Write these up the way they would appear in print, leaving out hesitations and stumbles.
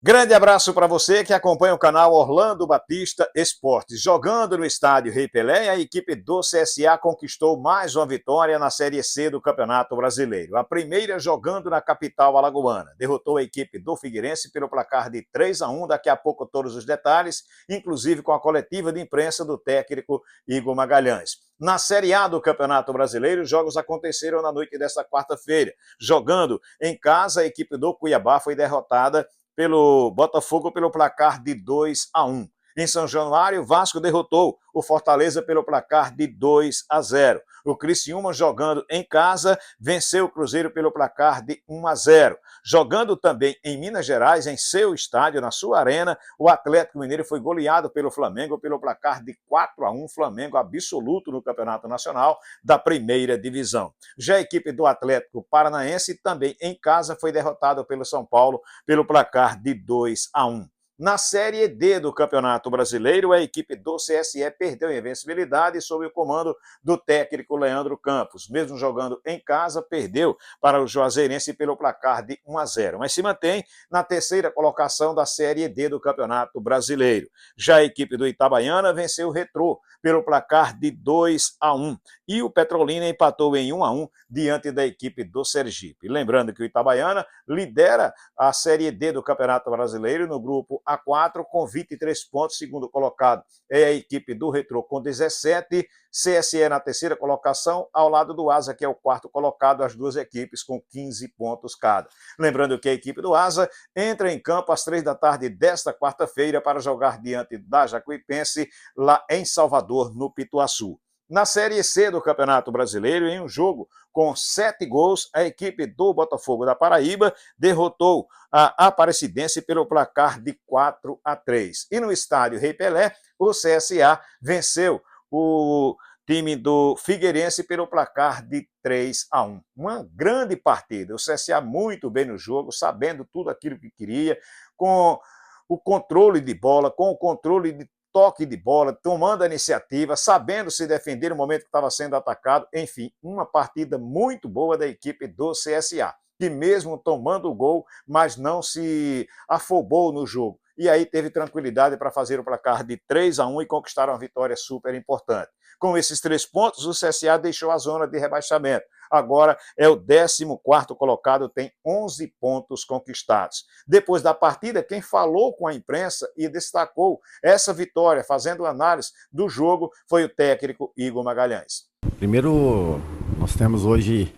Grande abraço para você que acompanha o canal Orlando Batista Esportes. Jogando no estádio Rei Pelé, a equipe do CSA conquistou mais uma vitória na Série C do Campeonato Brasileiro. A primeira jogando na capital alagoana. Derrotou a equipe do Figueirense pelo placar de 3-1. Daqui a pouco todos os detalhes, inclusive com a coletiva de imprensa do técnico Igor Magalhães. Na Série A do Campeonato Brasileiro, os jogos aconteceram na noite desta quarta-feira. Jogando em casa, a equipe do Cuiabá foi derrotada pelo Botafogo pelo placar de 2-1. Em São Januário, Vasco derrotou o Fortaleza pelo placar de 2-0. O Criciúma, jogando em casa, venceu o Cruzeiro pelo placar de 1-0. Jogando também em Minas Gerais, em seu estádio, na sua arena, o Atlético Mineiro foi goleado pelo Flamengo pelo placar de 4-1, Flamengo absoluto no Campeonato Nacional da primeira divisão. Já a equipe do Atlético Paranaense, também em casa, foi derrotada pelo São Paulo pelo placar de 2-1. Na Série D do Campeonato Brasileiro, a equipe do CSE perdeu a invencibilidade sob o comando do técnico Leandro Campos. Mesmo jogando em casa, perdeu para o Juazeirense pelo placar de 1-0, mas se mantém na terceira colocação da Série D do Campeonato Brasileiro. Já a equipe do Itabaiana venceu o Retrô pelo placar de 2-1 e o Petrolina empatou em 1-1 diante da equipe do Sergipe. Lembrando que o Itabaiana lidera a Série D do Campeonato Brasileiro no grupo A4 com 23 pontos, segundo colocado é a equipe do Retrô com 17, CSE na terceira colocação, ao lado do Asa, que é o quarto colocado, as duas equipes com 15 pontos cada. Lembrando que a equipe do Asa entra em campo às 3 da tarde desta quarta-feira para jogar diante da Jacuipense, lá em Salvador, no Pituaçu. Na Série C do Campeonato Brasileiro, em um jogo com 7 gols, a equipe do Botafogo da Paraíba derrotou a Aparecidense pelo placar de 4-3. E no estádio Rei Pelé, o CSA venceu o time do Figueirense pelo placar de 3-1. Uma grande partida. O CSA muito bem no jogo, sabendo tudo aquilo que queria, com o controle de bola, com o controle de toque de bola, tomando a iniciativa, sabendo se defender no momento que estava sendo atacado. Enfim, uma partida muito boa da equipe do CSA, que mesmo tomando o gol, mas não se afobou no jogo. E aí teve tranquilidade para fazer o placar de 3-1 e conquistar uma vitória super importante. Com esses 3 pontos, o CSA deixou a zona de rebaixamento. Agora é o 14º colocado, tem 11 pontos conquistados. Depois da partida, quem falou com a imprensa e destacou essa vitória, fazendo análise do jogo, foi o técnico Igor Magalhães. Primeiro, nós temos hoje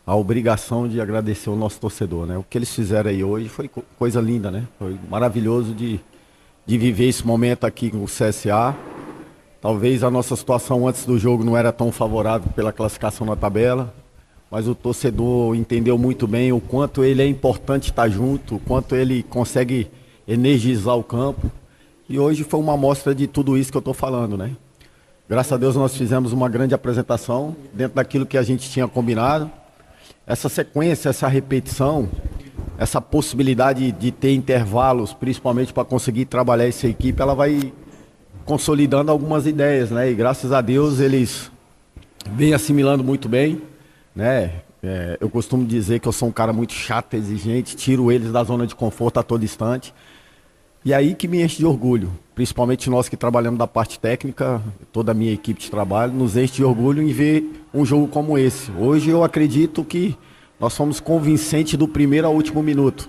a obrigação de agradecer o nosso torcedor, né? O que eles fizeram aí hoje foi coisa linda, né? Foi maravilhoso de viver esse momento aqui com o CSA. Talvez a nossa situação antes do jogo não era tão favorável pela classificação na tabela, mas o torcedor entendeu muito bem o quanto ele é importante estar junto, o quanto ele consegue energizar o campo. E hoje foi uma amostra de tudo isso que eu estou falando, né? Graças a Deus nós fizemos uma grande apresentação dentro daquilo que a gente tinha combinado. Essa sequência, essa repetição, essa possibilidade de ter intervalos, principalmente para conseguir trabalhar essa equipe, ela vai consolidando algumas ideias, né? E graças a Deus eles vêm assimilando muito bem, né? Eu costumo dizer que eu sou um cara muito chato, exigente, tiro eles da zona de conforto a todo instante. E aí que me enche de orgulho, principalmente nós que trabalhamos da parte técnica, toda a minha equipe de trabalho, nos enche de orgulho em ver um jogo como esse. Hoje eu acredito que nós fomos convincentes do primeiro ao último minuto,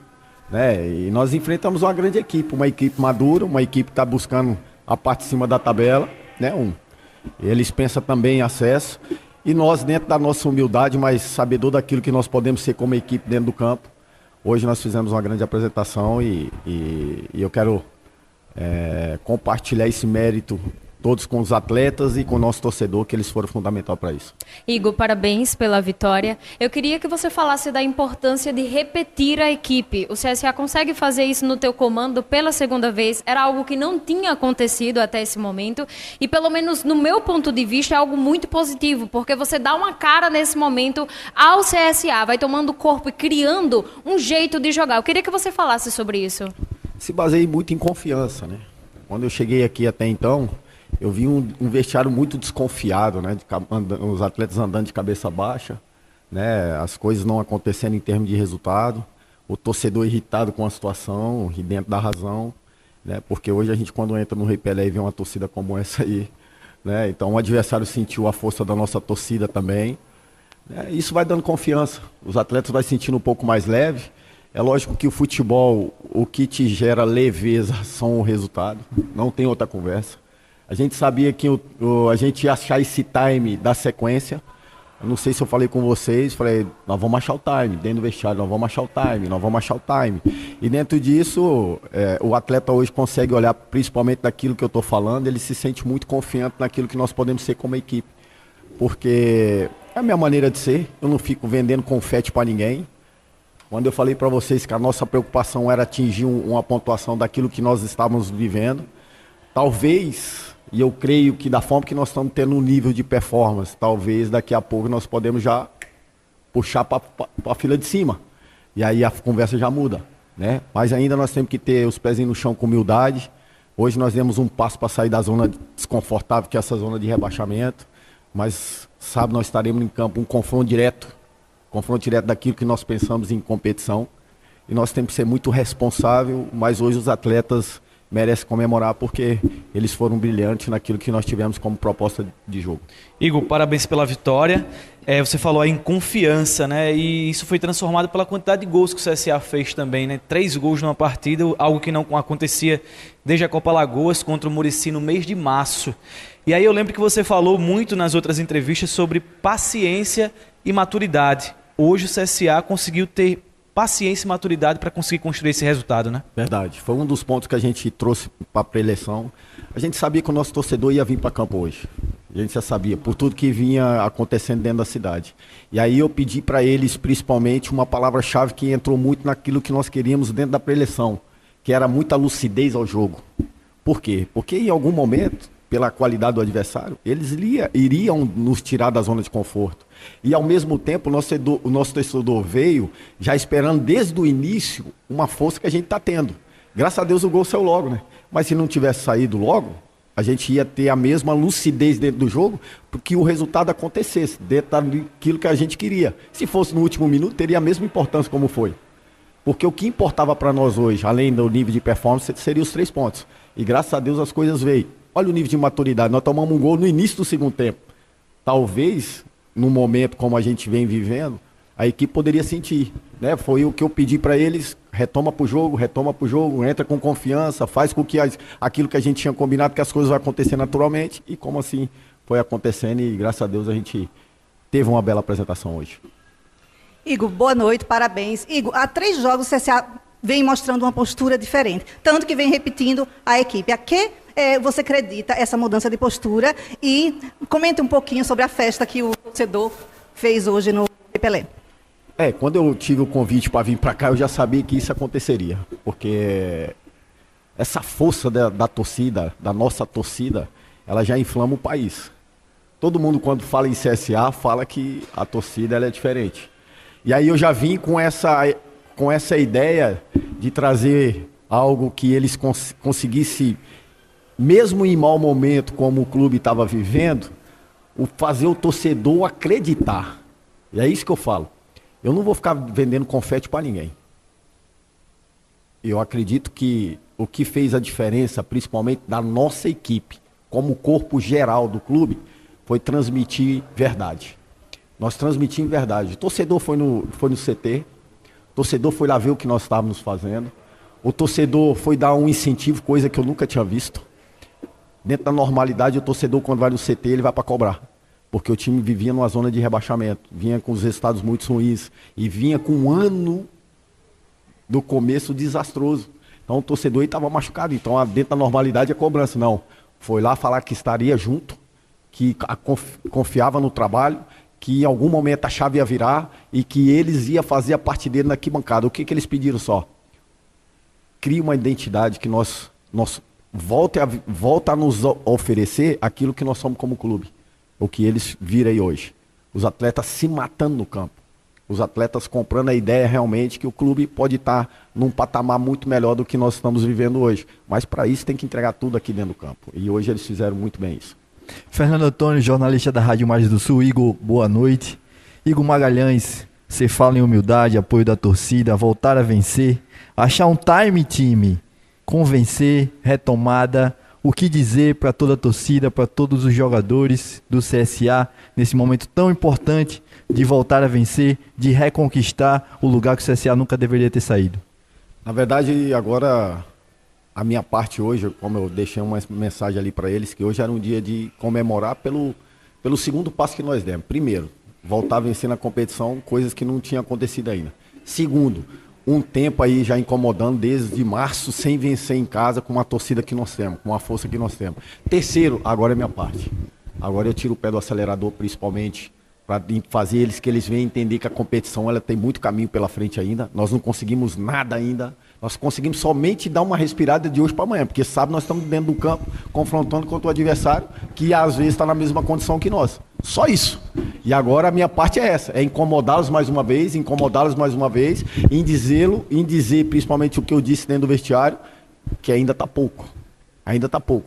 né? E nós enfrentamos uma grande equipe, uma equipe madura, uma equipe que está buscando a parte de cima da tabela, né? Eles pensam também em acesso, e nós, dentro da nossa humildade, mas sabedor daquilo que nós podemos ser como equipe dentro do campo, hoje nós fizemos uma grande apresentação e eu quero compartilhar esse mérito todos com os atletas e com o nosso torcedor, que eles foram fundamental para isso. Igor, parabéns pela vitória. Eu queria que você falasse da importância de repetir a equipe. O CSA consegue fazer isso no teu comando pela segunda vez? Era algo que não tinha acontecido até esse momento e, pelo menos no meu ponto de vista, é algo muito positivo, porque você dá uma cara nesse momento ao CSA, vai tomando corpo e criando um jeito de jogar. Eu queria que você falasse sobre isso. Se baseia muito em confiança, né? Quando eu cheguei aqui até então, eu vi um vestiário muito desconfiado, né? Os atletas andando de cabeça baixa, né? As coisas não acontecendo em termos de resultado. o torcedor irritado com a situação e dentro da razão, né? Porque hoje a gente, quando entra no Rei Pelé e vê uma torcida como essa aí, né? Então o adversário sentiu a força da nossa torcida também. Isso vai dando confiança, os atletas vão sentindo um pouco mais leve. É lógico que o futebol, o que te gera leveza são o resultado, não tem outra conversa. A gente sabia que a gente ia achar esse time da sequência. Eu não sei se eu falei com vocês, falei, nós vamos achar o time, dentro do vestiário, nós vamos achar o time, nós vamos achar o time. E dentro disso, o atleta hoje consegue olhar principalmente daquilo que eu estou falando, ele se sente muito confiante naquilo que nós podemos ser como equipe. Porque é a minha maneira de ser, eu não fico vendendo confete para ninguém. Quando eu falei para vocês que a nossa preocupação era atingir uma pontuação daquilo que nós estávamos vivendo, talvez, e eu creio que da forma que nós estamos tendo um nível de performance, talvez daqui a pouco nós podemos já puxar para a fila de cima. E aí a conversa já muda, né? Mas ainda nós temos que ter os pezinhos no chão com humildade. Hoje nós demos um passo para sair da zona desconfortável, que é essa zona de rebaixamento. Mas, sabe, nós estaremos em campo um confronto direto daquilo que nós pensamos em competição. E nós temos que ser muito responsável, mas hoje os atletas merecem comemorar porque eles foram brilhantes naquilo que nós tivemos como proposta de jogo. Igor, parabéns pela vitória. Você falou aí em confiança, né? E isso foi transformado pela quantidade de gols que o CSA fez também, né? 3 gols numa partida, algo que não acontecia desde a Copa Alagoas contra o Muricy no mês de março. E aí eu lembro que você falou muito nas outras entrevistas sobre paciência e maturidade. Hoje o CSA conseguiu ter paciência e maturidade para conseguir construir esse resultado, né? Verdade. Foi um dos pontos que a gente trouxe para a pré-eleição. A gente sabia que o nosso torcedor ia vir para campo hoje. A gente já sabia, por tudo que vinha acontecendo dentro da cidade. E aí eu pedi para eles, principalmente, uma palavra-chave que entrou muito naquilo que nós queríamos dentro da pré-eleição, que era muita lucidez ao jogo. Por quê? Porque em algum momento, pela qualidade do adversário, eles iriam nos tirar da zona de conforto. E ao mesmo tempo o nosso torcedor veio já esperando desde o início uma força que a gente está tendo. Graças a Deus o gol saiu logo, né? Mas se não tivesse saído logo, a gente ia ter a mesma lucidez dentro do jogo, porque o resultado acontecesse dentro daquilo que a gente queria. Se fosse no último minuto, teria a mesma importância como foi. Porque o que importava para nós hoje, além do nível de performance, seria os 3 pontos. E graças a Deus as coisas veio. Olha o nível de maturidade, nós tomamos um gol no início do segundo tempo. Talvez, num momento como a gente vem vivendo, a equipe poderia sentir, né? Foi o que eu pedi para eles, retoma pro jogo, entra com confiança, faz com que aquilo que a gente tinha combinado, que as coisas vão acontecer naturalmente, e como assim foi acontecendo, e graças a Deus a gente teve uma bela apresentação hoje. Igor, boa noite, parabéns. Igor, há 3 jogos o CSA vem mostrando uma postura diferente, tanto que vem repetindo a equipe. A que você acredita essa mudança de postura? E comente um pouquinho sobre a festa que o torcedor fez hoje no Pelé. Quando eu tive o convite para vir para cá, eu já sabia que isso aconteceria, porque essa força da torcida, da nossa torcida, ela já inflama o país. Todo mundo, quando fala em CSA, fala que a torcida ela é diferente. E aí eu já vim com essa ideia de trazer algo que eles conseguissem, mesmo em mau momento, como o clube estava vivendo, fazer o torcedor acreditar. E é isso que eu falo. Eu não vou ficar vendendo confete para ninguém. Eu acredito que o que fez a diferença, principalmente da nossa equipe, como corpo geral do clube, foi transmitir verdade. Nós transmitimos verdade. O torcedor foi no CT, o torcedor foi lá ver o que nós estávamos fazendo, o torcedor foi dar um incentivo, coisa que eu nunca tinha visto. Dentro da normalidade, o torcedor, quando vai no CT, ele vai para cobrar. Porque o time vivia numa zona de rebaixamento, vinha com os resultados muito ruins e vinha com um ano do começo desastroso. Então o torcedor estava machucado, então dentro da normalidade a cobrança. Não, foi lá falar que estaria junto, que confiava no trabalho, que em algum momento a chave ia virar e que eles iam fazer a parte dele na arquibancada. O que eles pediram só? Cria uma identidade que nós volta a nos oferecer aquilo que nós somos como clube. O que eles viram aí hoje. Os atletas se matando no campo. Os atletas comprando a ideia realmente que o clube pode estar num patamar muito melhor do que nós estamos vivendo hoje. Mas para isso tem que entregar tudo aqui dentro do campo. E hoje eles fizeram muito bem isso. Fernando Antônio, jornalista da Rádio Margem do Sul. Igor, boa noite. Igor Magalhães, Você fala em humildade, apoio da torcida, voltar a vencer, achar um time, convencer, retomada. O que dizer para toda a torcida, para todos os jogadores do CSA, nesse momento tão importante de voltar a vencer, de reconquistar o lugar que o CSA nunca deveria ter saído? Na verdade, agora, a minha parte hoje, como eu deixei uma mensagem ali para eles, que hoje era um dia de comemorar pelo segundo passo que nós demos. Primeiro, voltar a vencer na competição, coisas que não tinham acontecido ainda. Segundo, um tempo aí já incomodando desde março, sem vencer em casa, com uma torcida que nós temos, com a força que nós temos. Terceiro, agora é minha parte. Agora eu tiro o pé do acelerador, principalmente, para fazer eles que eles venham entender que a competição ela tem muito caminho pela frente ainda. Nós não conseguimos nada ainda. Nós conseguimos somente dar uma respirada de hoje para amanhã, porque sabe, nós estamos dentro do campo, confrontando contra o adversário, que às vezes está na mesma condição que nós. Só isso. E agora a minha parte é essa, é incomodá-los mais uma vez, em dizer principalmente o que eu disse dentro do vestiário, que ainda está pouco. Ainda está pouco.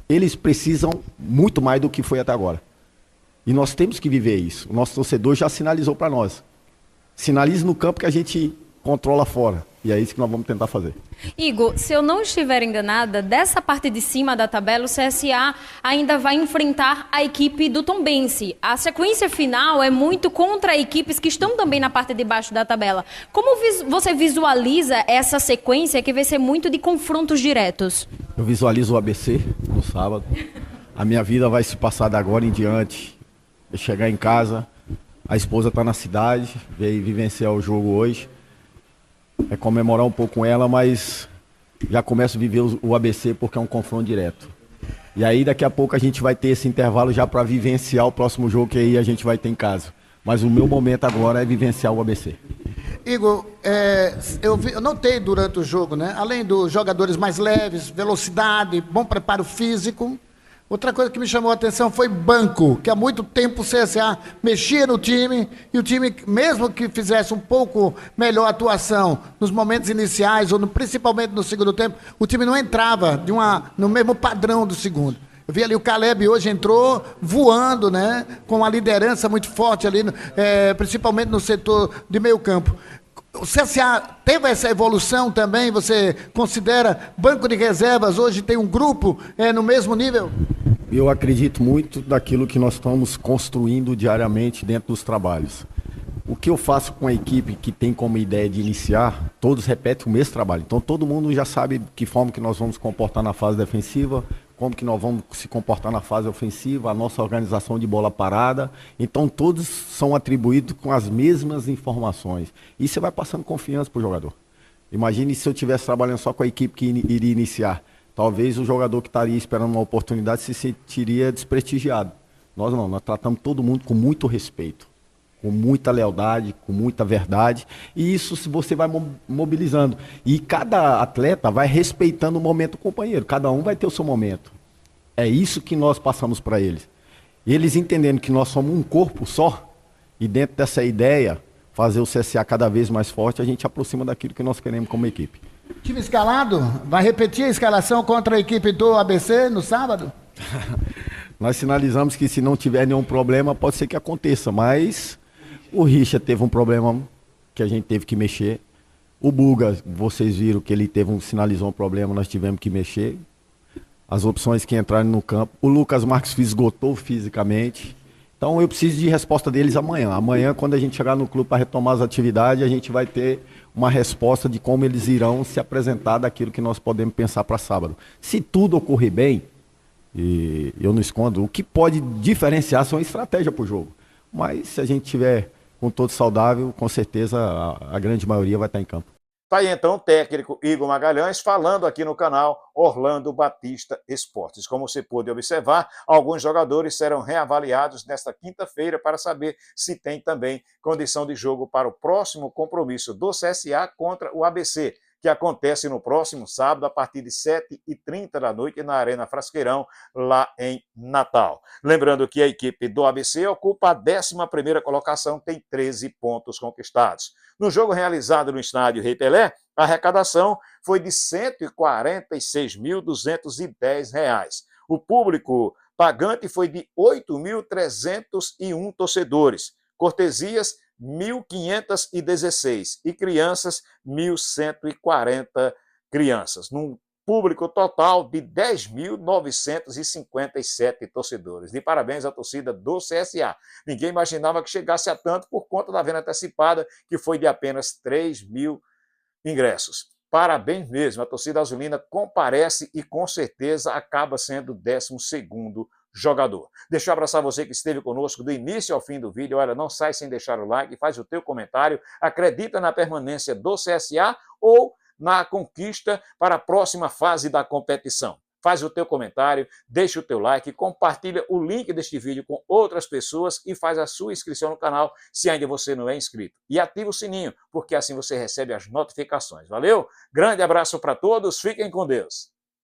Eles precisam muito mais do que foi até agora. E nós temos que viver isso. O nosso torcedor já sinalizou para nós. Sinalize no campo que a gente controla fora. E é isso que nós vamos tentar fazer. Igor, se eu não estiver enganada, dessa parte de cima da tabela, o CSA ainda vai enfrentar a equipe do Tombense. A sequência final é muito contra equipes que estão também na parte de baixo da tabela. Como você visualiza essa sequência que vai ser muito de confrontos diretos? Eu visualizo o ABC no sábado. A minha vida vai se passar de agora em diante. Eu chegar em casa, a esposa está na cidade, veio vivenciar o jogo hoje. É comemorar um pouco com ela, mas já começo a viver o ABC porque é um confronto direto. E aí daqui a pouco a gente vai ter esse intervalo já para vivenciar o próximo jogo que aí a gente vai ter em casa. Mas o meu momento agora é vivenciar o ABC. Igor, eu notei durante o jogo, né? Além dos jogadores mais leves, velocidade, bom preparo físico, outra coisa que me chamou a atenção foi banco, que há muito tempo o CSA mexia no time, e o time, mesmo que fizesse um pouco melhor atuação nos momentos iniciais, ou principalmente no segundo tempo, o time não entrava no mesmo padrão do segundo. Eu vi ali o Caleb hoje entrou voando, né, com uma liderança muito forte ali, principalmente no setor de meio campo. O CSA teve essa evolução também? Você considera banco de reservas hoje tem um grupo no mesmo nível? Eu acredito muito daquilo que nós estamos construindo diariamente dentro dos trabalhos. O que eu faço com a equipe que tem como ideia de iniciar, todos repetem o mesmo trabalho. Então todo mundo já sabe que forma que nós vamos comportar na fase defensiva, como que nós vamos se comportar na fase ofensiva, a nossa organização de bola parada. Então todos são atribuídos com as mesmas informações. E você vai passando confiança para o jogador. Imagine se eu estivesse trabalhando só com a equipe que iria iniciar. Talvez o jogador que estaria esperando uma oportunidade se sentiria desprestigiado. Nós não, nós tratamos todo mundo com muito respeito, com muita lealdade, com muita verdade. E isso você vai mobilizando. E cada atleta vai respeitando o momento do companheiro. Cada um vai ter o seu momento. É isso que nós passamos para eles. Eles entendendo que nós somos um corpo só, e dentro dessa ideia, fazer o CSA cada vez mais forte, a gente aproxima daquilo que nós queremos como equipe. Time escalado? Vai repetir a escalação contra a equipe do ABC no sábado? Nós sinalizamos que se não tiver nenhum problema, pode ser que aconteça, mas o Richard teve um problema que a gente teve que mexer. O Buga, vocês viram que ele sinalizou um problema, nós tivemos que mexer. As opções que entraram no campo. O Lucas Marques esgotou fisicamente. Então eu preciso de resposta deles amanhã. Amanhã, quando a gente chegar no clube para retomar as atividades, a gente vai ter uma resposta de como eles irão se apresentar daquilo que nós podemos pensar para sábado. Se tudo ocorrer bem, e eu não escondo, o que pode diferenciar são estratégia para o jogo. Mas se a gente tiver com todo saudável, com certeza a grande maioria vai estar em campo. Tá aí então o técnico Igor Magalhães falando aqui no canal Orlando Batista Esportes. Como você pôde observar, alguns jogadores serão reavaliados nesta quinta-feira para saber se tem também condição de jogo para o próximo compromisso do CSA contra o ABC, que acontece no próximo sábado, a partir de 7h30 da noite, na Arena Frasqueirão, lá em Natal. Lembrando que a equipe do ABC ocupa a 11ª colocação, tem 13 pontos conquistados. No jogo realizado no estádio Rei Pelé, a arrecadação foi de R$ 146.210. O público pagante foi de 8.301 torcedores. Cortesias 1.516 e crianças 1.140 crianças, num público total de 10.957 torcedores. De parabéns à torcida do CSA. Ninguém imaginava que chegasse a tanto por conta da venda antecipada, que foi de apenas 3.000 ingressos. Parabéns mesmo, a torcida azulina comparece e com certeza acaba sendo o 12º jogador. Deixa eu abraçar você que esteve conosco do início ao fim do vídeo. Olha, não sai sem deixar o like, faz o teu comentário, acredita na permanência do CSA ou na conquista para a próxima fase da competição. Faz o teu comentário, deixa o teu like, compartilha o link deste vídeo com outras pessoas e faz a sua inscrição no canal se ainda você não é inscrito. E ativa o sininho, porque assim você recebe as notificações. Valeu? Grande abraço para todos, fiquem com Deus.